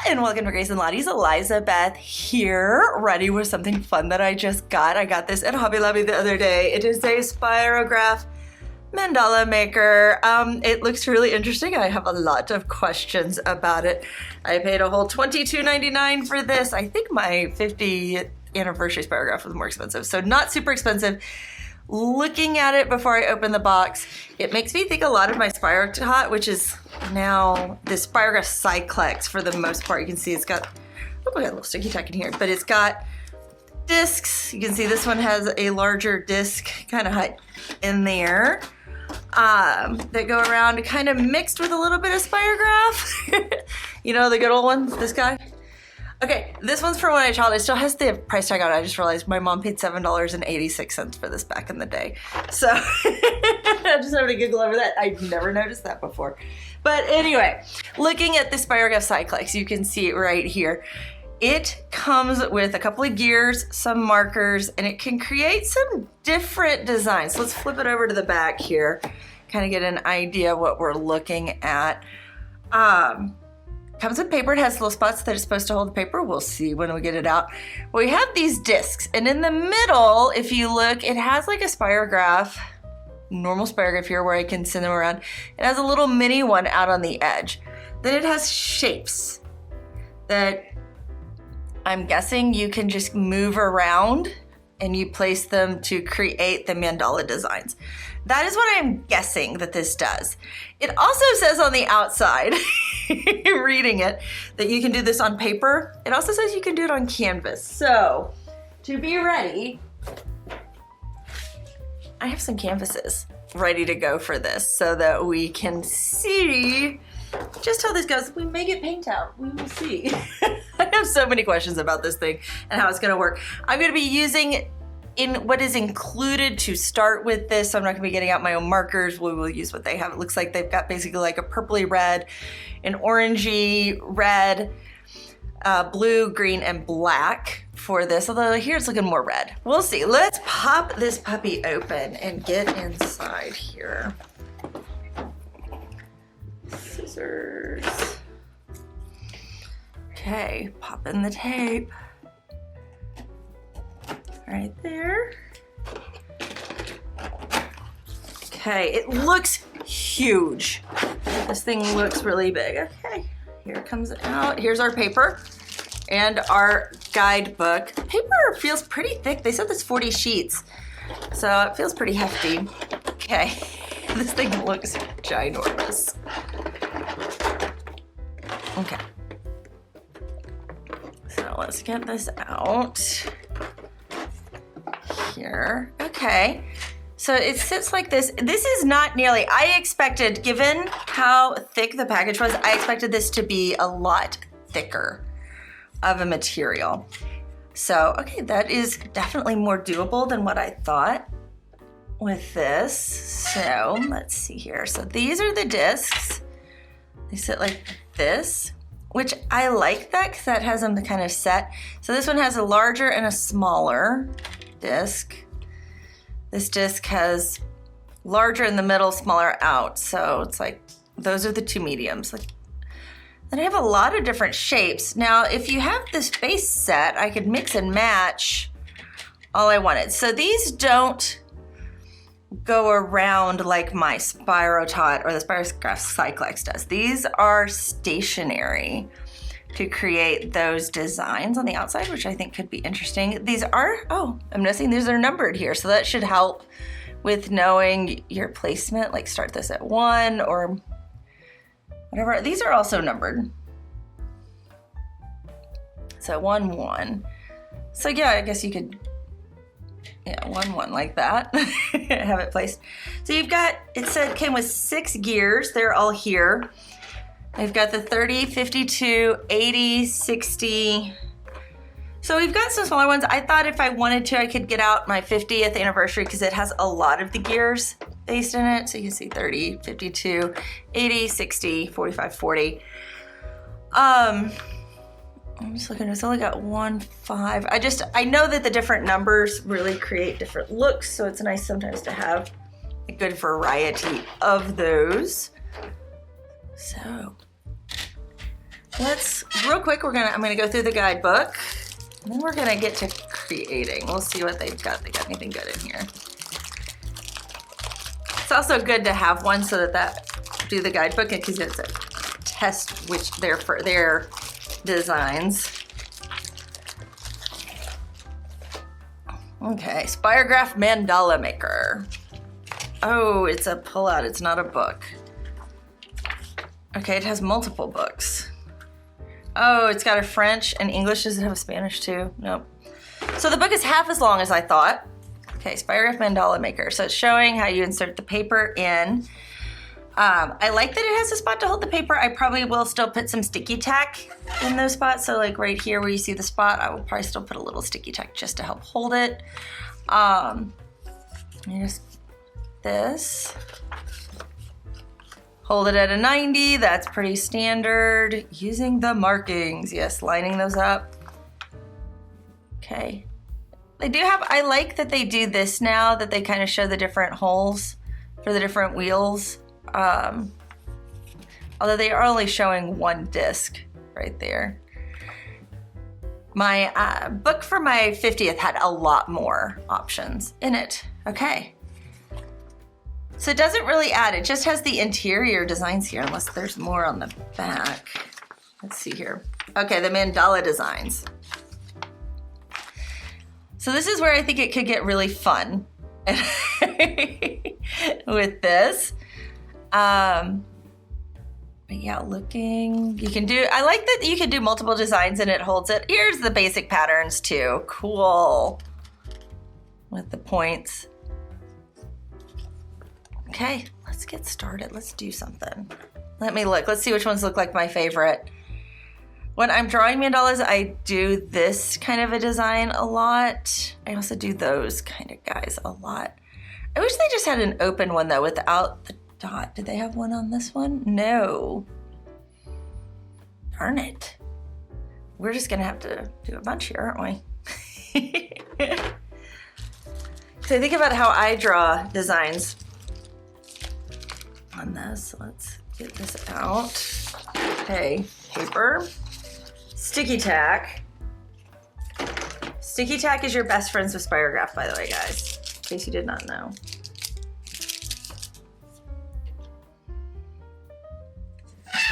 and welcome to Grace and Lottie's. Elizabeth here, ready with something fun that I just got. I got this at Hobby Lobby the other day. It is a Spirograph Mandala Maker. It looks really interesting. I have a lot of questions about it. I paid a whole $22.99 for this. I think my 50th anniversary Spirograph was more expensive, so not super expensive. Looking at it before I open the box, it makes me think a lot of my Spirotot, which is now the Spirograph Cyclex for the most part. You can see it's got, oh, I got a little sticky tack in here, but it's got discs. You can see this one has a larger disc kind of height in there that go around, kind of mixed with a little bit of Spirograph. You know, the good old ones, this guy. Okay, this one's from when I was a child. It still has the price tag on it. I just realized my mom paid $7.86 for this back in the day. So I just having to giggle over that. I've never noticed that before. But anyway, looking at the Spirograph Cyclex, you can see it right here. It comes with a couple of gears, some markers, and it can create some different designs. So let's flip it over to the back here, kind of get an idea of what we're looking at. Comes with paper. It has little spots that it's supposed to hold the paper. We'll see when we get it out. We have these discs, and in the middle, if you look, it has like a Spirograph, normal Spirograph here where I can send them around. It has a little mini one out on the edge. Then it has shapes that I'm guessing you can just move around and you place them to create the mandala designs. That is what I'm guessing that this does. It also says on the outside, reading it, that you can do this on paper. It also says you can do it on canvas. So, to be ready, I have some canvases ready to go for this so that we can see just how this goes. We may get paint out, we will see. I have so many questions about this thing and how it's gonna work. I'm gonna be using in what is included to start with this. So I'm not gonna be getting out my own markers. We will use what they have. It looks like they've got basically like a purpley red, an orangey red, blue, green, and black for this. Although here it's looking more red. We'll see. Let's pop this puppy open and get inside here. Scissors. Okay, pop in the tape. Right there. Okay, it looks huge. This thing looks really big. Okay, here it comes out. Here's our paper and our guidebook. The paper feels pretty thick. They said there's 40 sheets, so it feels pretty hefty. Okay, this thing looks ginormous. Okay, so let's get this out here. Okay, so it sits like this. This is not nearly, I expected, given how thick the package was, I expected this to be a lot thicker of a material. So, okay, that is definitely more doable than what I thought with this. So let's see here. So these are the discs. They sit like this, which I like that because that has them kind of set. So this one has a larger and a smaller disc. This disc has larger in the middle, smaller out. So it's like, those are the two mediums. Like, then I have a lot of different shapes. Now, if you have this base set, I could mix and match all I wanted. So these don't go around like my Spirotot or the Spirograph Cyclex does. These are stationary to create those designs on the outside, which I think could be interesting. These are, oh, I'm noticing these are numbered here, so that should help with knowing your placement, like start this at 1 or whatever. These are also numbered. So 1, 1. So yeah, I guess you could, yeah, 1, 1 like that, have it placed. So you've got, it said came with 6 gears. They're all here. We've got the 30, 52, 80, 60. So we've got some smaller ones. I thought if I wanted to, I could get out my 50th anniversary because it has a lot of the gears based in it. So you can see 30, 52, 80, 60, 45, 40. I'm just looking, it's only got 1, 5. I know that the different numbers really create different looks. So it's nice sometimes to have a good variety of those. So real quick, I'm gonna go through the guidebook, and then we're gonna get to creating. We'll see what they've got. They got anything good in here. It's also good to have one so that do the guidebook, because it's a test which they're for their designs. Okay, Spirograph Mandala Maker. Oh, it's a pullout, it's not a book. Okay, it has multiple books. Oh, it's got a French and English. Does it have a Spanish too? Nope. So the book is half as long as I thought. Okay, Spirograph Mandala Maker. So it's showing how you insert the paper in. I like that it has a spot to hold the paper. I probably will still put some sticky tack in those spots. So like right here where you see the spot, I will probably still put a little sticky tack just to help hold it. Here's this. Hold it at a 90, that's pretty standard. Using the markings, yes, lining those up. Okay. They do have, I like that they do this now, that they kind of show the different holes for the different wheels. Although they are only showing one disc right there. My book for my 50th had a lot more options in it. Okay. So it doesn't really add, it just has the interior designs here, unless there's more on the back. Let's see here. Okay, the mandala designs. So this is where I think it could get really fun with this. But yeah, looking, you can do, I like that you can do multiple designs and it holds it. Here's the basic patterns too. Cool. With the points. Okay, let's get started. Let's do something. Let me look. Let's see which ones look like my favorite. When I'm drawing mandalas, I do this kind of a design a lot. I also do those kind of guys a lot. I wish they just had an open one though without the dot. Did they have one on this one? No. Darn it. We're just gonna have to do a bunch here, aren't we? So think about how I draw designs on this. Let's get this out. Okay, paper. Sticky tack. Sticky tack is your best friends with Spirograph, by the way, guys, in case you did not know.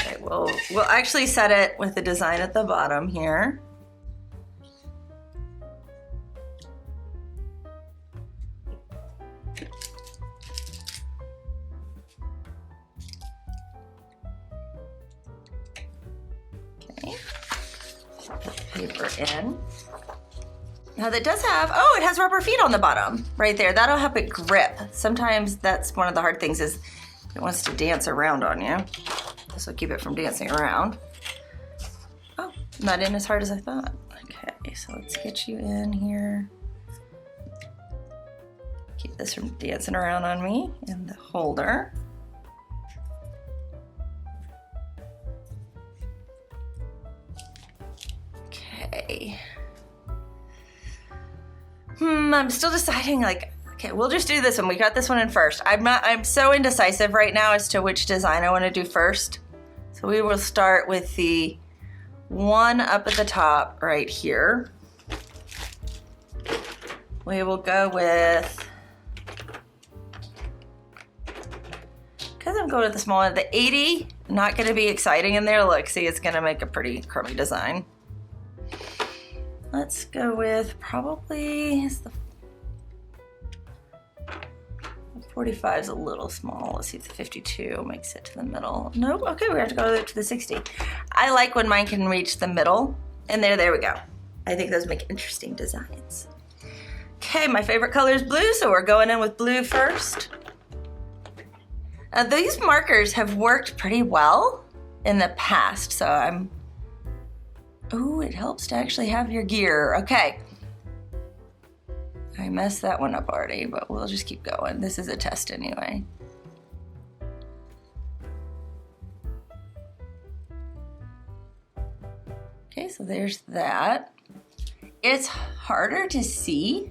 Okay, we'll actually set it with the design at the bottom here. Paper in. Now that does have, oh, it has rubber feet on the bottom right there. That'll help it grip. Sometimes that's one of the hard things is it wants to dance around on you. This will keep it from dancing around. Oh, not in as hard as I thought. Okay, so let's get you in here. Keep this from dancing around on me in the holder. Okay. I'm still deciding, like, okay, we'll just do this one. We got this one in first. I'm so indecisive right now as to which design I want to do first. So we will start with the one up at the top right here. We will go with, because I'm going with the small one, the 80, not going to be exciting in there. Look, see, it's going to make a pretty crummy design. Let's go with probably the 45 is a little small. Let's see if the 52 makes it to the middle. Nope. Okay, we have to go to the 60. I like when mine can reach the middle. And there we go. I think those make interesting designs. Okay, my favorite color is blue, so we're going in with blue first. These markers have worked pretty well in the past, so I'm... Oh, it helps to actually have your gear. Okay. I messed that one up already, but we'll just keep going. This is a test anyway. Okay, so there's that. It's harder to see.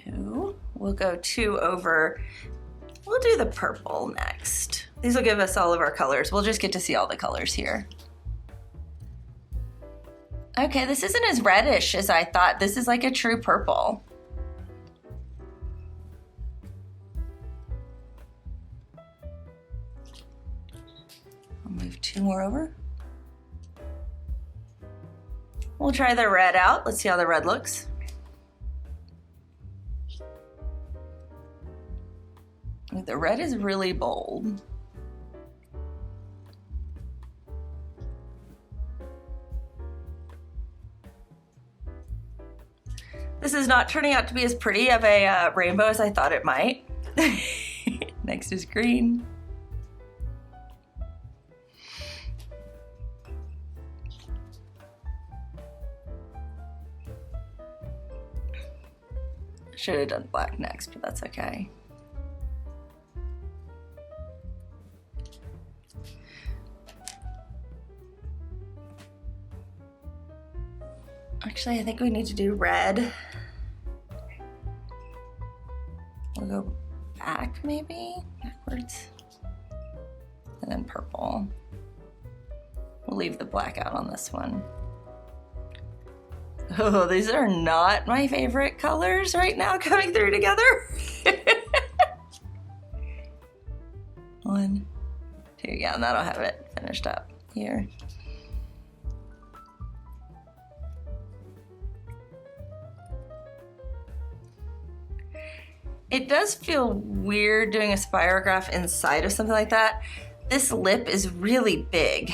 Ooh, we'll go 2 over We'll do the purple next. These will give us all of our colors. We'll just get to see all the colors here. Okay, this isn't as reddish as I thought. This is like a true purple. I'll move 2 more over. We'll try the red out. Let's see how the red looks. The red is really bold. This is not turning out to be as pretty of a rainbow as I thought it might. Next is green. Should have done black next, but that's okay. Actually, I think we need to do red. We'll go back, maybe? Backwards. And then purple. We'll leave the black out on this one. Oh, these are not my favorite colors right now coming through together. 1, 2, yeah, and that'll have it finished up here. It does feel weird doing a spirograph inside of something like that. This lip is really big.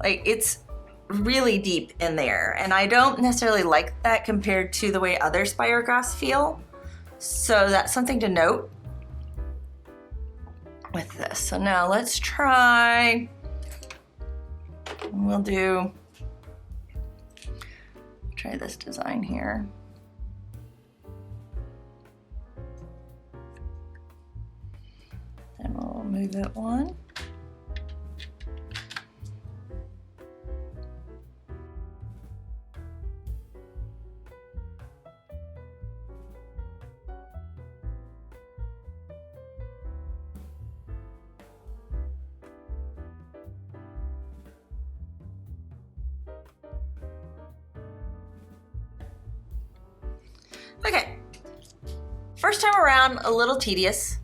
Like, it's really deep in there, and I don't necessarily like that compared to the way other spirographs feel. So that's something to note with this. So now let's try, we'll try this design here. Then we'll move it 1. Okay, first time around, a little tedious.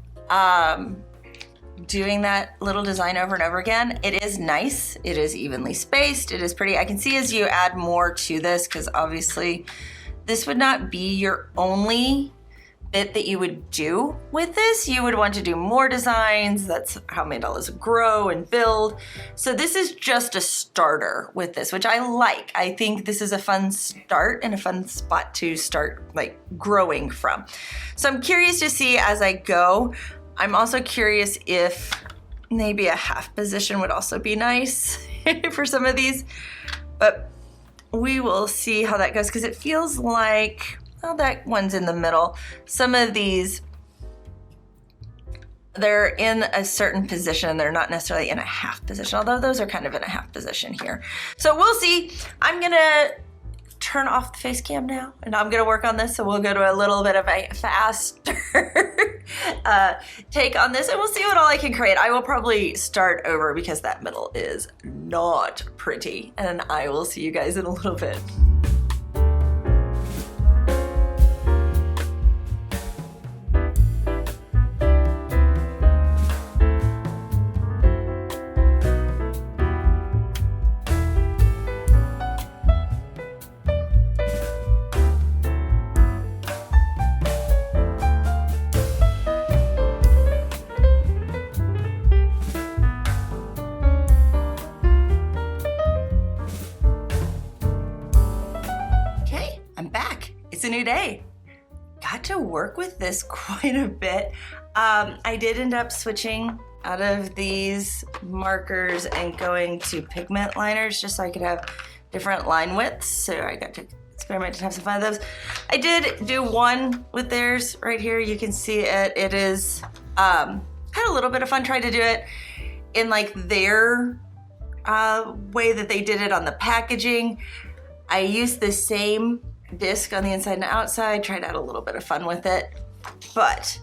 Doing that little design over and over again. It is nice, it is evenly spaced, it is pretty. I can see as you add more to this, because obviously this would not be your only bit that you would do with this. You would want to do more designs. That's how mandalas grow and build. So this is just a starter with this, which I like. I think this is a fun start and a fun spot to start like growing from. So I'm curious to see as I go. I'm also curious if maybe a half position would also be nice for some of these, but we will see how that goes, because it feels like, well, that one's in the middle. Some of these, they're in a certain position. They're not necessarily in a half position, although those are kind of in a half position here. So we'll see. I'm gonna turn off the face cam now, and I'm gonna work on this, so we'll go to a little bit of a faster take on this, and we'll see what all I can create. I will probably start over because that middle is not pretty, and I will see you guys in a little bit. A new day. Got to work with this quite a bit. I did end up switching out of these markers and going to pigment liners just so I could have different line widths. So I got to experiment and have some fun with those. I did do one with theirs right here. You can see it. It is, had a little bit of fun trying to do it in like their way that they did it on the packaging. I used the same disc on the inside and outside, tried out a little bit of fun with it, but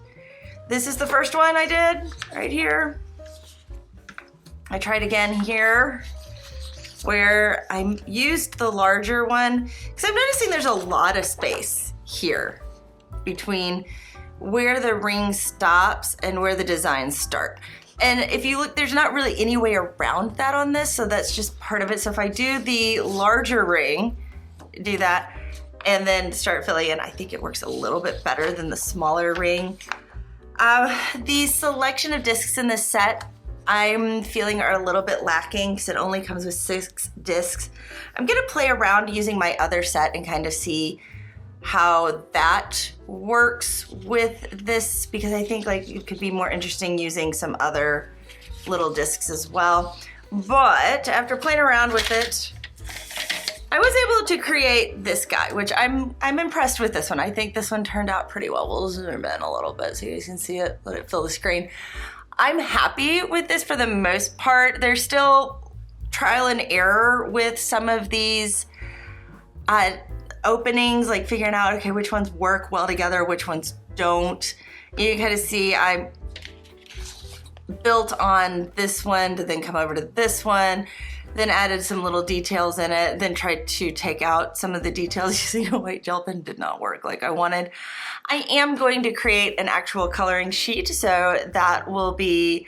This is the first one I did right here. I tried again here where I used the larger one because I'm noticing there's a lot of space here between where the ring stops and where the designs start. And if you look, there's not really any way around that on this, so that's just part of it. So if I do the larger ring, do that, and then start filling in, I think it works a little bit better than the smaller ring. The selection of discs in this set, I'm feeling are a little bit lacking because it only comes with 6 discs. I'm gonna play around using my other set and kind of see how that works with this, because I think like it could be more interesting using some other little discs as well. But after playing around with it, I was able to create this guy, which I'm impressed with this one. I think this one turned out pretty well. We'll zoom in a little bit so you guys can see it, let it fill the screen. I'm happy with this for the most part. There's still trial and error with some of these openings, like figuring out, okay, which ones work well together, which ones don't. You can kind of see I built on this one to then come over to this one, then added some little details in it, then tried to take out some of the details using a white gel pen. Did not work like I wanted. I am going to create an actual coloring sheet, so that will be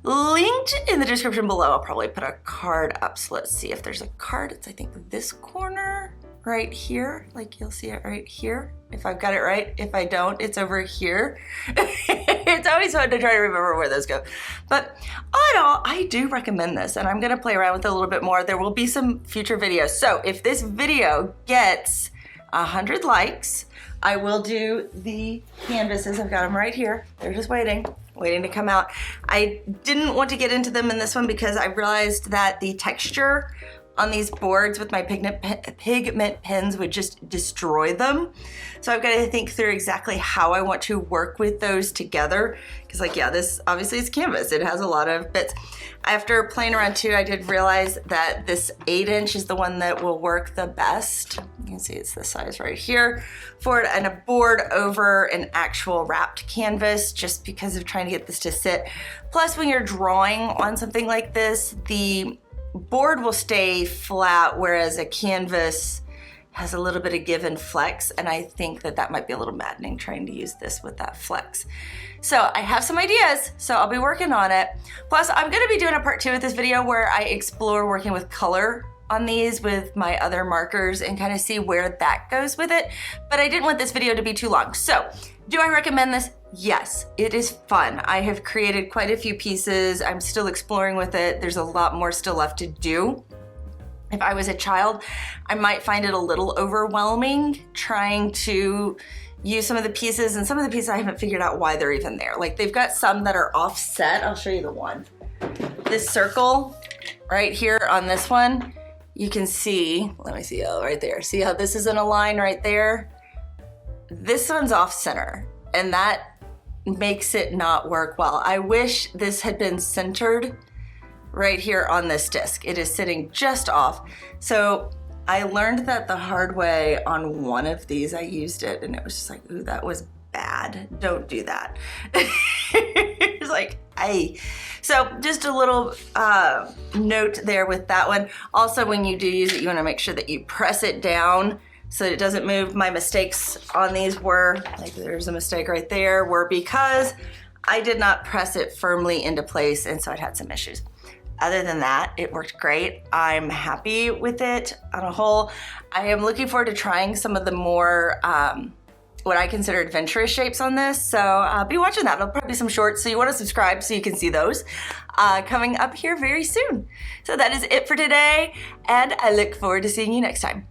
linked in the description below. I'll probably put a card up, so let's see if there's a card. It's, I think, this corner right here. Like, you'll see it right here, if I've got it right. If I don't, it's over here. It's always fun to try to remember where those go. But all in all, I do recommend this, and I'm gonna play around with it a little bit more. There will be some future videos. So if this video gets 100 likes, I will do the canvases. I've got them right here. They're just waiting to come out. I didn't want to get into them in this one because I realized that the texture on these boards with my pigment pens would just destroy them. So I've got to think through exactly how I want to work with those together. Because like, yeah, this obviously is canvas. It has a lot of bits. After playing around too, I did realize that this 8" is the one that will work the best. You can see it's this size right here for it, and a board over an actual wrapped canvas, just because of trying to get this to sit. Plus, when you're drawing on something like this, the board will stay flat, whereas a canvas has a little bit of give and flex, and I think that that might be a little maddening trying to use this with that flex. So I have some ideas, so I'll be working on it. Plus, I'm gonna be doing a part 2 of this video where I explore working with color on these with my other markers and kind of see where that goes with it. But I didn't want this video to be too long. So do I recommend this? Yes, it is fun. I have created quite a few pieces. I'm still exploring with it. There's a lot more still left to do. If I was a child, I might find it a little overwhelming trying to use some of the pieces, and some of the pieces I haven't figured out why they're even there. Like, they've got some that are offset. I'll show you the one. This circle right here on this one, you can see, let me see, oh, right there. See how this is in a line right there? This one's off center, and that makes it not work well. I wish this had been centered right here on this disc. It is sitting just off. So I learned that the hard way on one of these. I used it and it was just like, ooh, that was bad. Don't do that. It's like, ay. So just a little note there with that one. Also, when you do use it, you wanna make sure that you press it down so that it doesn't move. My mistakes on these were, like, there's a mistake right there, were because I did not press it firmly into place, and so it had some issues. Other than that, it worked great. I'm happy with it on a whole. I am looking forward to trying some of the more, what I consider adventurous shapes on this. So be watching that. There'll probably be some shorts, so you wanna subscribe so you can see those coming up here very soon. So that is it for today, and I look forward to seeing you next time.